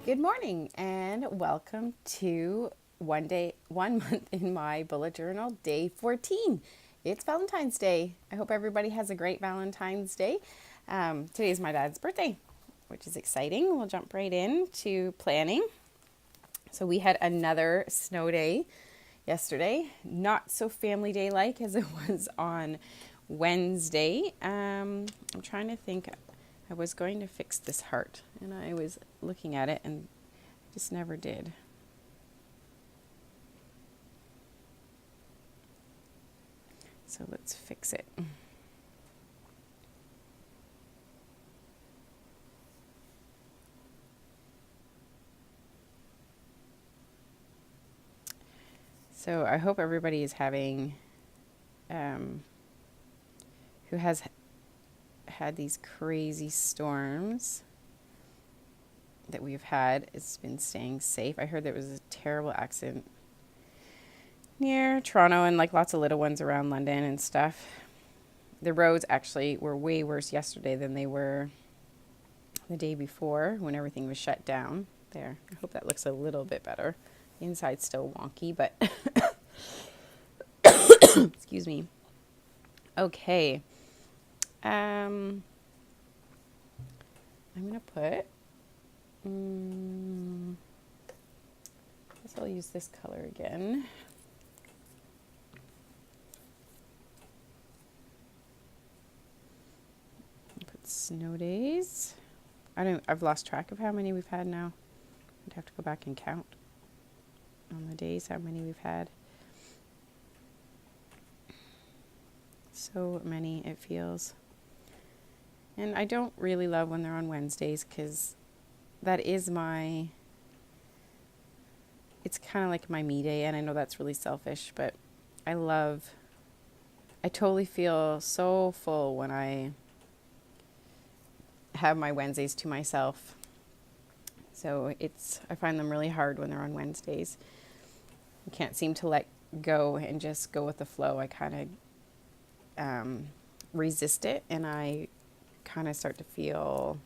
Good morning and welcome to 1 month in my bullet journal, day 14. It's Valentine's Day. I hope everybody has a great Valentine's Day. Today is my dad's birthday, which is exciting. We'll jump right into planning. So we had another snow day yesterday, not so family day like as it was on Wednesday. I'm trying to think. I was going to fix this heart and I was looking at it and just never did. So let's fix it. So I hope everybody is having, who has had these crazy storms that we've had, it's been staying safe. I heard there was a terrible accident near Toronto and like lots of little ones around London and stuff. The roads actually were way worse yesterday than they were the day before when everything was shut down. There, I hope that looks a little bit better. The inside's still wonky, but excuse me. Okay. I'm gonna put, I guess I'll use this color again. Put snow days. I've lost track of how many we've had now. I'd have to go back and count on the days how many we've had. So many, it feels. And I don't really love when they're on Wednesdays because that is it's kind of like my me day, and I know that's really selfish, but I totally feel so full when I have my Wednesdays to myself. So I find them really hard when they're on Wednesdays. I can't seem to let go and just go with the flow. I kind of resist it, and I kind of start to feel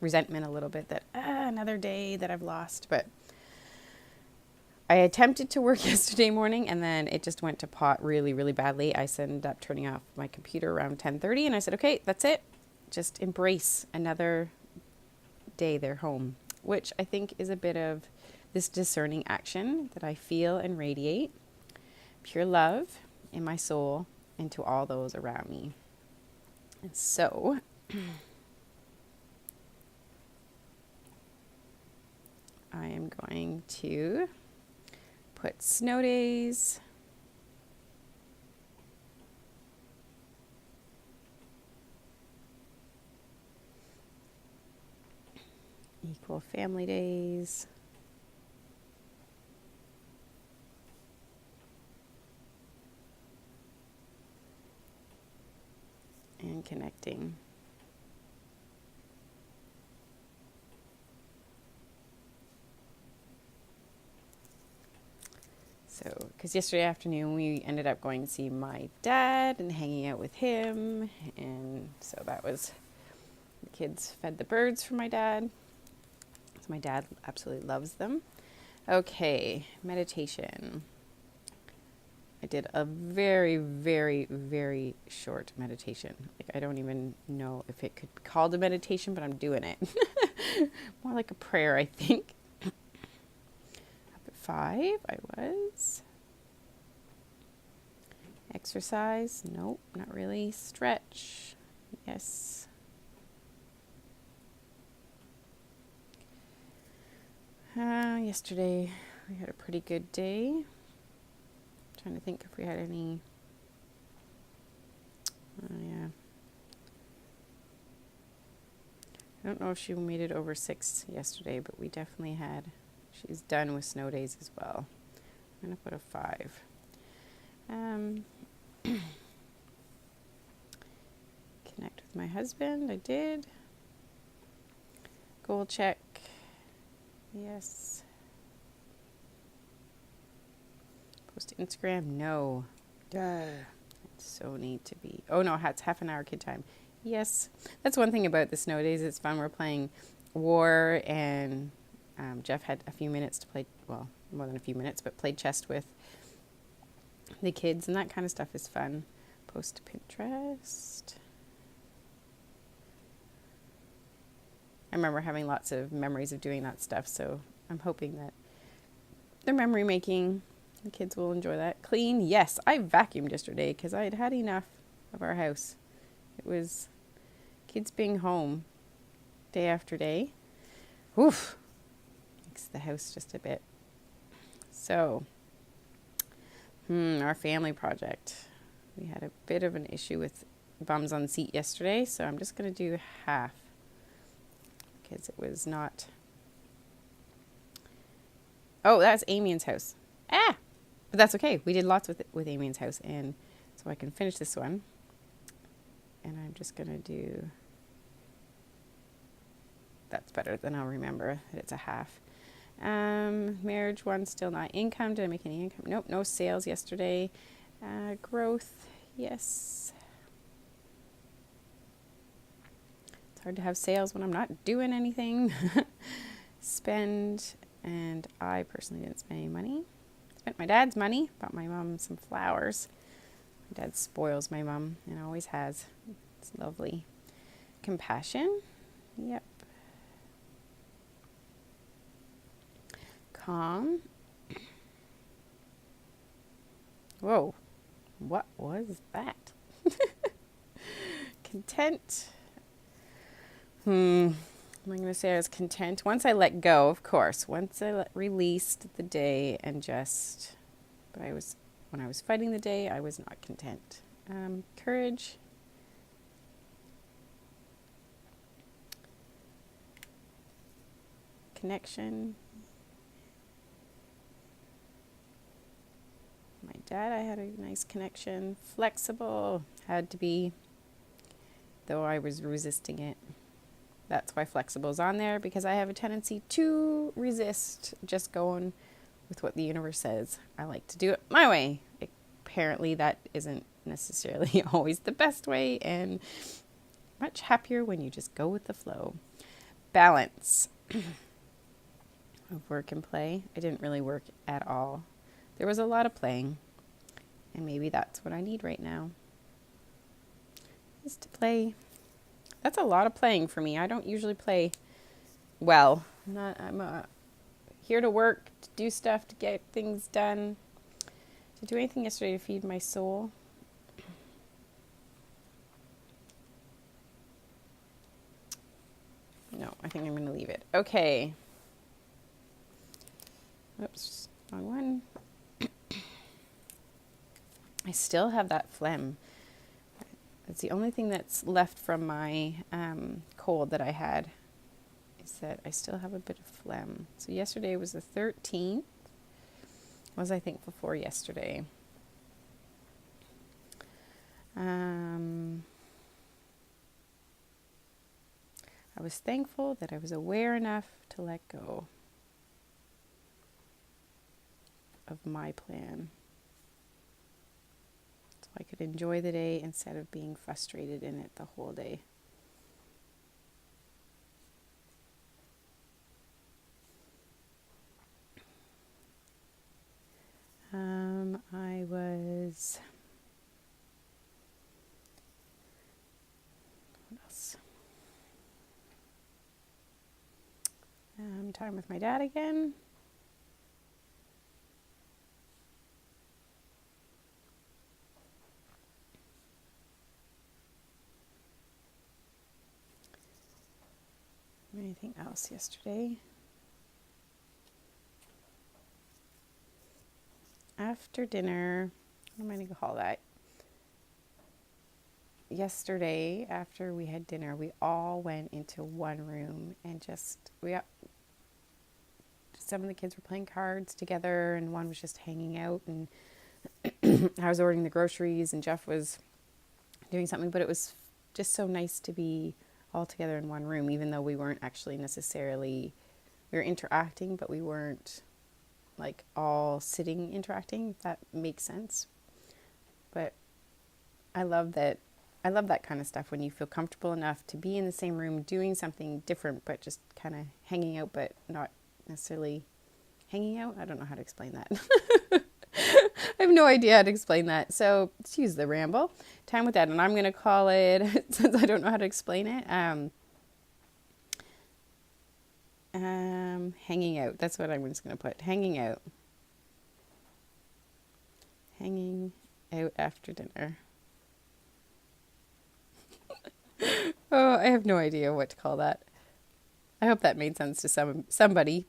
resentment a little bit that another day that I've lost. But I attempted to work yesterday morning and then it just went to pot really, really badly. I ended up turning off my computer around 10:30 and I said, okay, that's it. Just embrace another day they're home, which I think is a bit of this discerning action that I feel and radiate pure love in my soul and to all those around me. And so I am going to put snow days, equal family days, and connecting. So, because yesterday afternoon we ended up going to see my dad and hanging out with him, and so that was, the kids fed the birds for my dad. So my dad absolutely loves them. Okay, meditation. I did a very, very, very short meditation. Like, I don't even know if it could be called a meditation, but I'm doing it. More like a prayer, I think. Up at 5, I was. Exercise, nope, not really. Stretch, yes. Yesterday we had a pretty good day. Trying to think if we had any. Yeah. I don't know if she made it over 6 yesterday, but we definitely had. She's done with snow days as well. I'm going to put a 5. Connect with my husband. I did. Goal check. Yes. Post to Instagram. No. Duh. So need to be. Oh no, it's half an hour kid time. Yes. That's one thing about the snow days. It's fun. We're playing war, and Jeff had a few minutes to play, well, more than a few minutes, but played chess with the kids, and that kind of stuff is fun. Post to Pinterest. I remember having lots of memories of doing that stuff, so I'm hoping that the memory making, the kids will enjoy that. Clean, yes, I vacuumed yesterday because I had had enough of our house. It was kids being home day after day. Oof, makes the house just a bit. So, our family project. We had a bit of an issue with bums on seat yesterday, so I'm just going to do half because it was not... Oh, that's Amy's house. But that's okay. We did lots with Amy's house, and so I can finish this one. And I'm just going to do... That's better than I'll remember that it's a half. Marriage one, still not income. Did I make any income? Nope, no sales yesterday. Growth, yes. It's hard to have sales when I'm not doing anything. Spend, and I personally didn't spend any money. Spent my dad's money, bought my mom some flowers. My dad spoils my mom and always has. It's lovely. Compassion, yep. Calm. Whoa, what was that? Content. I'm going to say I was content. Once I let go, of course. Once I released the day and just... But when I was fighting the day, I was not content. Courage. Connection. My dad, I had a nice connection. Flexible. Had to be, though I was resisting it. That's why flexible is on there, because I have a tendency to resist just going with what the universe says. I like to do it my way. Apparently that isn't necessarily always the best way, and much happier when you just go with the flow. Balance of work and play. I didn't really work at all. There was a lot of playing, and maybe that's what I need right now, is to play. That's a lot of playing for me. I don't usually play well. I'm here to work, to do stuff, to get things done, to do anything yesterday to feed my soul. No, I think I'm going to leave it. Okay. Oops, wrong one. I still have that phlegm. It's the only thing that's left from my cold that I had, is that I still have a bit of phlegm. So yesterday was the 13th. What was I thankful for yesterday? I was thankful that I was aware enough to let go of my plan, so I could enjoy the day instead of being frustrated in it the whole day. I was... What else? Time with my dad again. Anything else yesterday? After dinner, what am I going to call that? Yesterday, after we had dinner, we all went into one room and some of the kids were playing cards together, and one was just hanging out, and I was ordering the groceries, and Jeff was doing something, but it was just so nice to be all together in one room, even though we weren't actually necessarily, we were interacting, but we weren't like all sitting interacting, if that makes sense. But I love that I love that kind of stuff when you feel comfortable enough to be in the same room doing something different, but just kind of hanging out, but not necessarily hanging out. I don't know how to explain that. I have no idea how to explain that. So excuse the ramble. Time with Dad, and I'm going to call it, since I don't know how to explain it, hanging out. That's what I'm just going to put. Hanging out. Hanging out after dinner. Oh, I have no idea what to call that. I hope that made sense to somebody.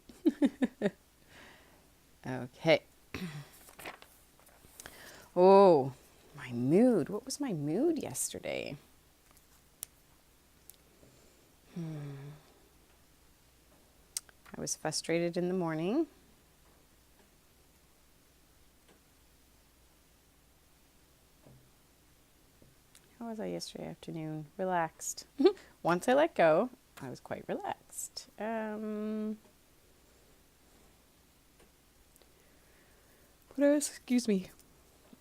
Okay. Oh, my mood. What was my mood yesterday? I was frustrated in the morning. How was I yesterday afternoon? Relaxed. Once I let go, I was quite relaxed. Excuse me.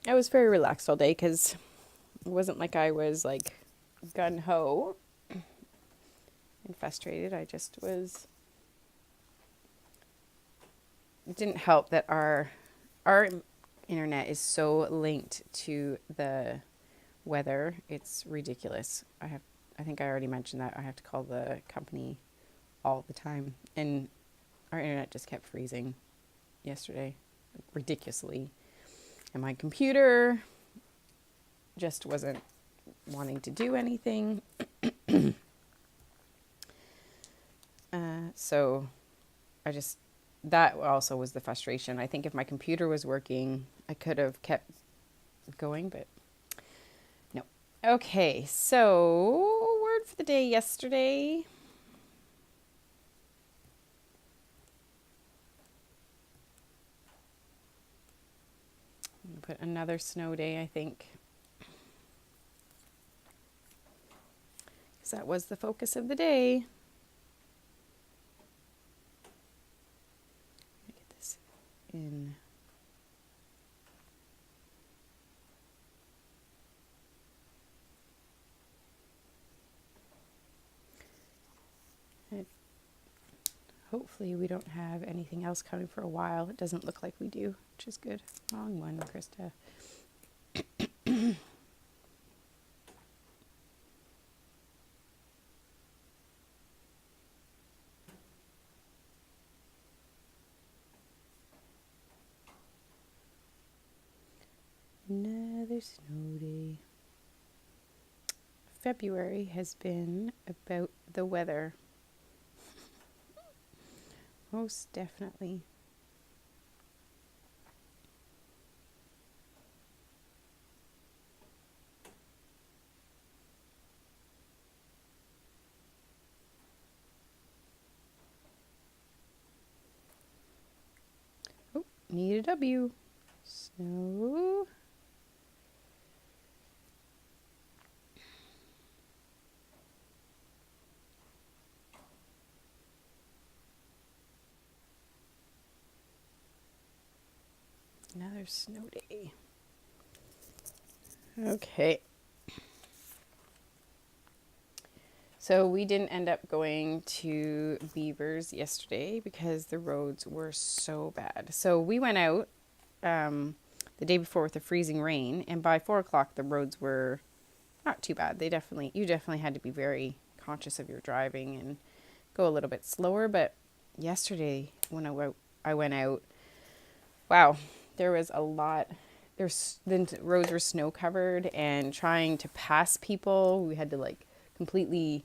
I was very relaxed all day because it wasn't like I was like gung-ho and frustrated. I just was. It didn't help that our internet is so linked to the weather. It's ridiculous. I think I already mentioned that. I have to call the company all the time, and our internet just kept freezing yesterday, ridiculously. And my computer just wasn't wanting to do anything. So that also was the frustration. I think if my computer was working, I could have kept going, but no. Okay, so word for the day yesterday. I'm going to put another snow day, I think. Because that was the focus of the day. Let me get this in. Hopefully we don't have anything else coming for a while. It doesn't look like we do, which is good. Wrong one, Krista. Another snow day. February has been about the weather. Most definitely. Oh, need a W. So another snow day. Okay. So we didn't end up going to Beavers yesterday because the roads were so bad. So we went out the day before with the freezing rain, and by 4 o'clock the roads were not too bad. You definitely had to be very conscious of your driving and go a little bit slower. But yesterday when I went out, wow, there was a lot. The roads were snow covered, and trying to pass people, we had to like completely.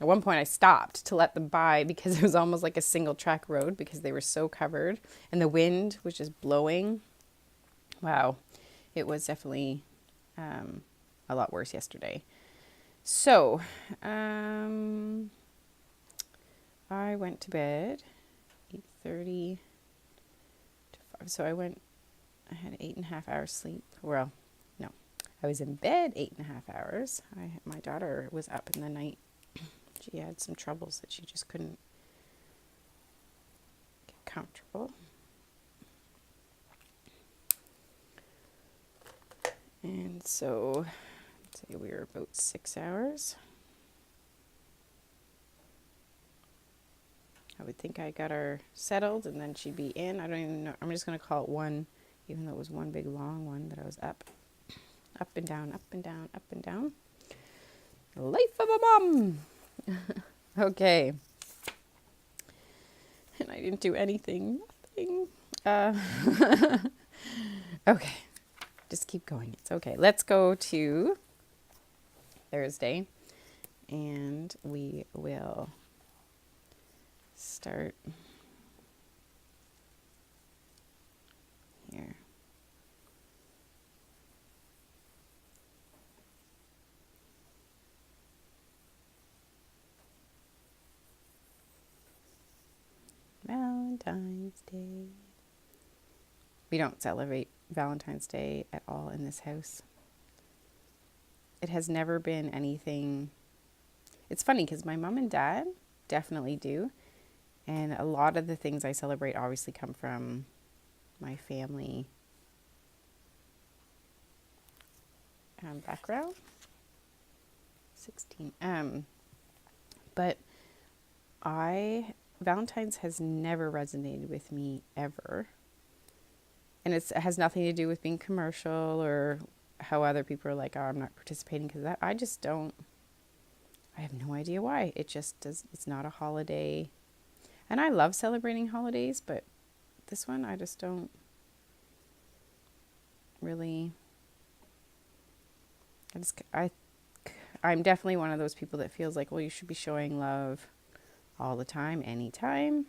At one point I stopped to let them by because it was almost like a single track road because they were so covered, and the wind was just blowing. Wow, it was definitely a lot worse yesterday. So I went to bed 8:30 to 5. So I had 8.5 hours sleep. Well, no, I was in bed 8.5 hours. My daughter was up in the night. She had some troubles that she just couldn't get comfortable. And so it's Say we were about 6 hours. I would think I got her settled and then she'd be in. I don't even know. I'm just going to call it one, even though it was one big long one that I was up and down, up and down, up and down. Life of a mom. Okay. And I didn't do anything. Nothing. Okay. Just keep going. It's okay. Let's go to Thursday. And we will start here. Valentine's Day. We don't celebrate Valentine's Day at all in this house. It has never been anything. It's funny because my mom and dad definitely do. And a lot of the things I celebrate obviously come from my family background. 16. But Valentine's has never resonated with me ever. And it has nothing to do with being commercial or how other people are like, oh, I'm not participating because of that. I just don't. I have no idea why. It just does. It's not a holiday. And I love celebrating holidays, but this one I just don't really. I'm definitely one of those people that feels like, well, you should be showing love all the time, anytime.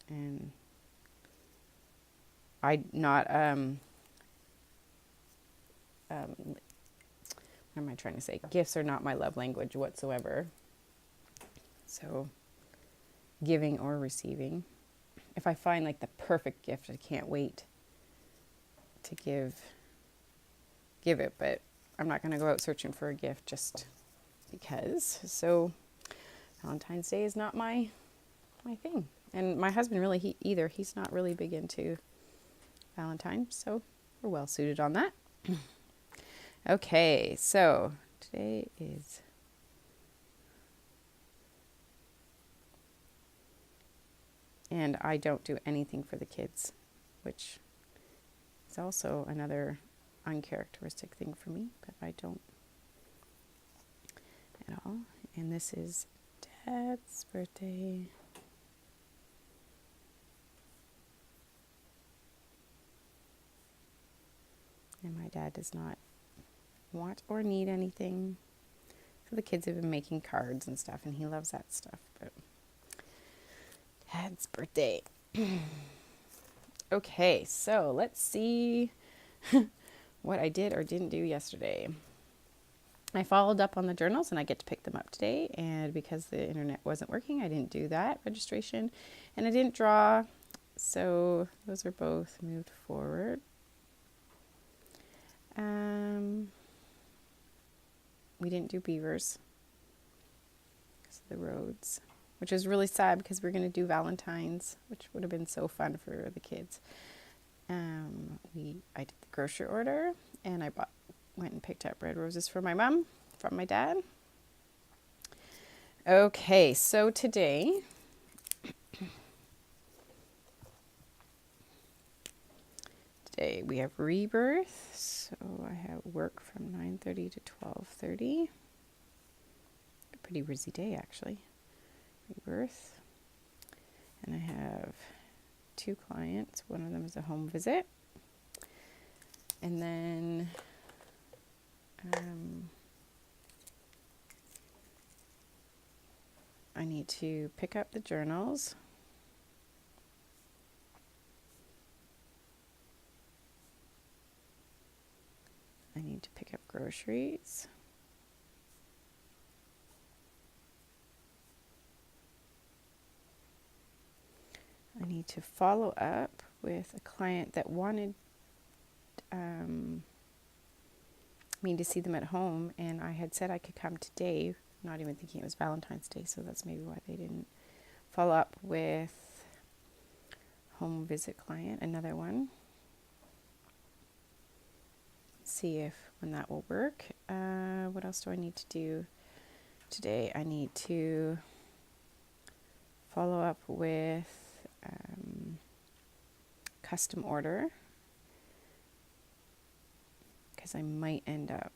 And what am I trying to say? Gifts are not my love language whatsoever. So giving or receiving. If I find like the perfect gift, I can't wait to give it, but I'm not going to go out searching for a gift just because. So Valentine's Day is not my thing. And my husband really, he's not really big into Valentine's, so we're well suited on that. Okay, so today is and I don't do anything for the kids, which is also another uncharacteristic thing for me, but I don't at all. And this is Dad's birthday. And my dad does not want or need anything. So the kids have been making cards and stuff, and he loves that stuff. But Dad's birthday. Okay, so let's see what I did or didn't do yesterday. I followed up on the journals, and I get to pick them up today. And because the internet wasn't working, I didn't do that registration. And I didn't draw, so those are both moved forward. We didn't do beavers because of the roads, which is really sad because we're going to do Valentine's, which would have been so fun for the kids. I did the grocery order, and I went and picked up red roses for my mom from my dad. Okay, so today we have rebirth. So I have work from 9:30 to 12:30. A pretty busy day, actually. Rebirth. And I have 2 clients. One of them is a home visit. And then I need to pick up the journals. I need to pick up groceries. I need to follow up with a client that wanted me to see them at home, and I had said I could come today, not even thinking it was Valentine's Day, so that's maybe why they didn't follow up with home visit client, another one. see if when that will work. What else do I need to do today? I need to follow up with custom order, because I might end up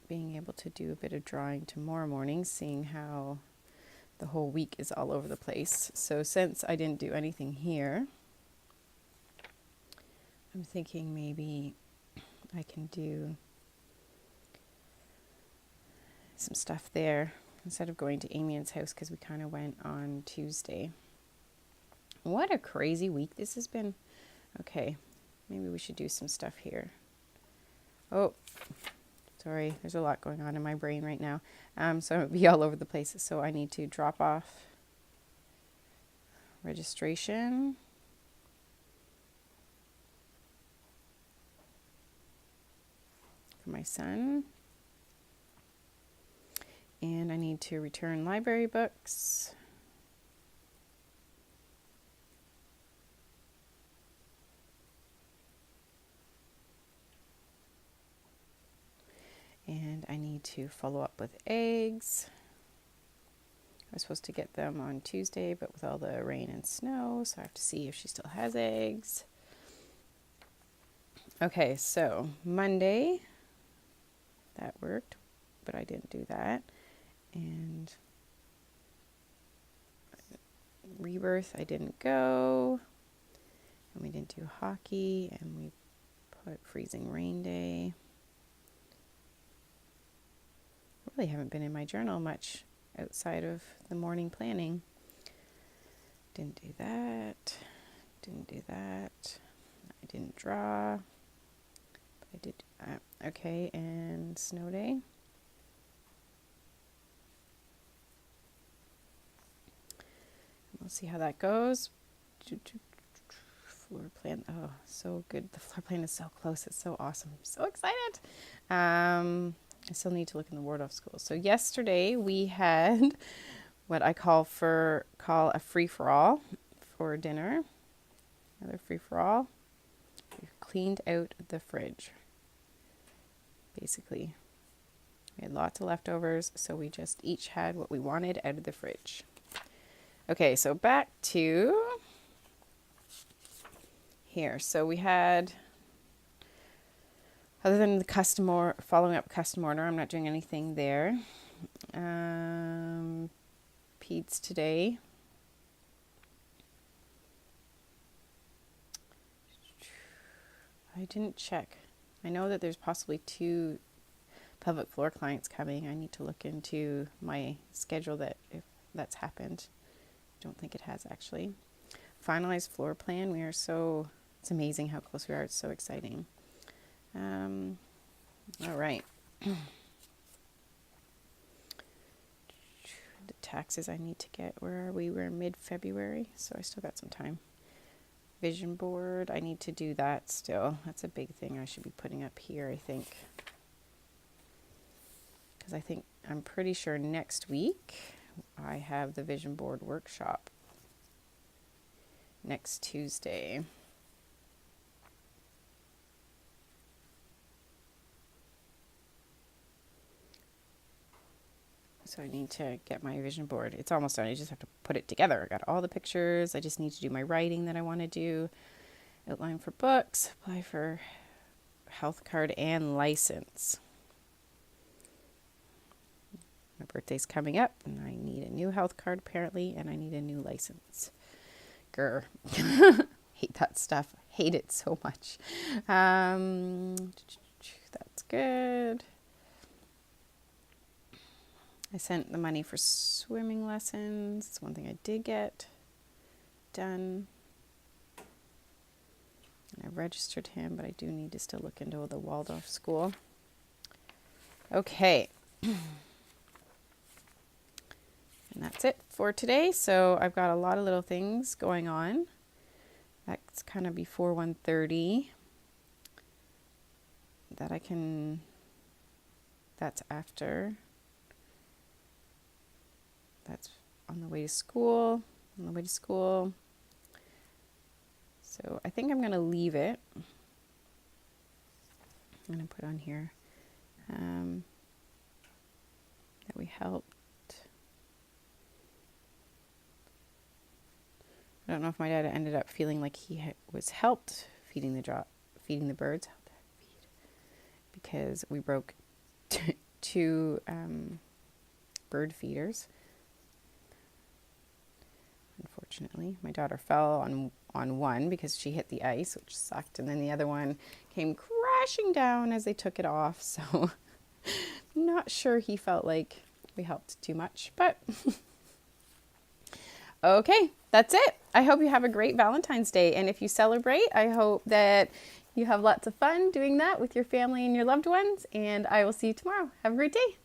being able to do a bit of drawing tomorrow morning, seeing how the whole week is all over the place. So since I didn't do anything here, I'm thinking maybe I can do some stuff there instead of going to Amien's house, because we kind of went on Tuesday. What a crazy week this has been. Okay, maybe we should do some stuff here. Oh, sorry, there's a lot going on in my brain right now. So it'll be all over the place. So I need to drop off registration. For my son. And I need to return library books. And I need to follow up with eggs. I was supposed to get them on Tuesday, but with all the rain and snow, so I have to see if she still has eggs. Okay, so Monday, that worked, but I didn't do that. And Rebirth, I didn't go. And we didn't do hockey, and we put freezing rain day. Really haven't been in my journal much outside of the morning planning. Didn't do that. Didn't do that. I didn't draw. But I did do that. Okay, and snow day. We'll see how that goes. Floor plan. Oh, so good. The floor plan is so close. It's so awesome. I'm so excited. I still need to look in the Waldorf school. So yesterday we had what I call a free-for-all for dinner. Another free-for-all. We cleaned out the fridge. Basically, we had lots of leftovers, so we just each had what we wanted out of the fridge. Okay, so back to here. So we had, other than the following up custom order, I'm not doing anything there. Peds today. I didn't check. I know that there's possibly 2 pelvic floor clients coming. I need to look into my schedule if that's happened. I don't think it has actually. Finalized floor plan. It's amazing how close we are. It's so exciting. All right. The taxes I need to get. Where are we? We're mid-February, so I still got some time. Vision board. I need to do that still. That's a big thing I should be putting up here, I think. Because I'm pretty sure next week I have the vision board workshop. Next Tuesday. So I need to get my vision board. It's almost done. I just have to put it together. I got all the pictures. I just need to do my writing that I want to do. Outline for books. Apply for health card and license. My birthday's coming up and I need a new health card apparently, and I need a new license. Grr. Hate that stuff. Hate it so much. That's good. I sent the money for swimming lessons. It's one thing I did get done. And I registered him, but I do need to still look into the Waldorf school. Okay. And that's it for today. So I've got a lot of little things going on. That's kind of before 1:30 that that's after. That's on the way to school. So I think I'm going to leave it I'm going to put on here that we helped. I don't know if my dad ended up feeling like he was helped feeding the birds, because we broke two bird feeders. Unfortunately, my daughter fell on one because she hit the ice, which sucked, and then the other one came crashing down as they took it off. So I'm not sure he felt like we helped too much, but okay, that's it. I hope you have a great Valentine's Day, and if you celebrate, I hope that you have lots of fun doing that with your family and your loved ones, and I will see you tomorrow. Have a great day.